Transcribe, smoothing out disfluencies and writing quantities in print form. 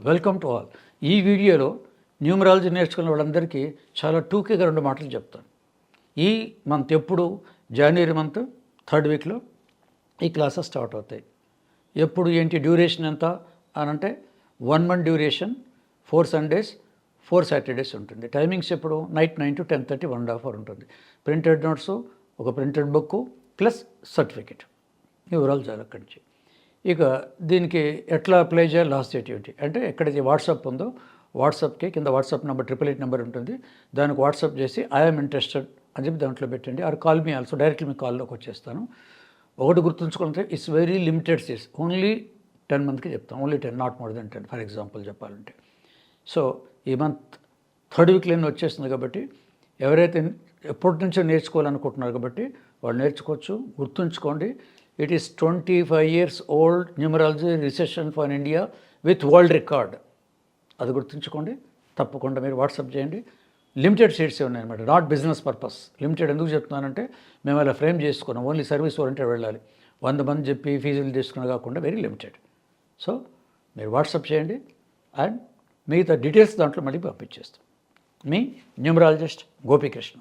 Welcome to all. ఈ వీడియోలో numerology నేర్చుకున్న వాళ్ళందరికీ చాలా టూకీగా 2 మాటలు చెప్తాను. ఈ మంత్ ఎప్పుడు జనవరి మంత్ 3rd వీక్లో ఈ క్లాసెస్ స్టార్ట్ అవుతాయి. ఎప్పుడు ఏంటి డ్యూరేషన్ ఎంత అని అంటే 1 month డ్యూరేషన్, 4 Sundays 4 Saturdays ఉంటుంది. టైమింగ్స్ ఎప్పుడు నైట్ 9 to 10:30 1.5 hour ఉంటుంది. ప్రింటెడ్ నోట్స్, ఒక ప్రింటెడ్ బుక్ ప్లస్ సర్టిఫికెట్, వివరాలు చాలా అక్కడి నుంచి. ఇక దీనికి ఎట్లా అప్లై చేయాలి, లాస్ట్ డేట్ ఏంటి అంటే ఎక్కడైతే వాట్సాప్ ఉందో వాట్సాప్కి కింద వాట్సాప్ నెంబర్ 888 నెంబర్ ఉంటుంది. దానికి వాట్సాప్ చేసి ఐఎమ్ ఇంట్రెస్టెడ్ అని చెప్పి దాంట్లో పెట్టండి. Or call me also, directly మీ కాల్లోకి వచ్చేస్తాను. ఒకటి గుర్తుంచుకుంటే it's very limited seats, only 10 మందికి చెప్తాం, only 10, not more than 10 for example చెప్పాలంటే. సో ఈ మంత్ 3rd వీక్లో వచ్చేస్తుంది కాబట్టి ఎవరైతే ఎప్పటి నుంచో నేర్చుకోవాలనుకుంటున్నారు కాబట్టి వాళ్ళు నేర్చుకోవచ్చు. గుర్తుంచుకోండి, it is 25 years old numerology recession for India with world record. అది గుర్తుంచుకోండి. తప్పకుండా మీరు వాట్సాప్ చేయండి. లిమిటెడ్ సీట్స్ ఉన్నాయన్నమాట, నాట్ బిజినెస్ పర్పస్. లిమిటెడ్ ఎందుకు చెప్తున్నానంటే మేము అలా ఫ్రేమ్ చేసుకున్నాం, ఓన్లీ సర్వీస్ ఓరియంటెడ్ వెళ్ళాలి. 100 మంది చెప్పి ఫీజులు తీసుకున్నా కాకుండా వెరీ లిమిటెడ్. సో మీరు వాట్సాప్ చేయండి అండ్ మిగతా డీటెయిల్స్ దాంట్లో మళ్ళీ పంపించేస్తాం. మీ న్యూమరాలజిస్ట్ గోపీకృష్ణ.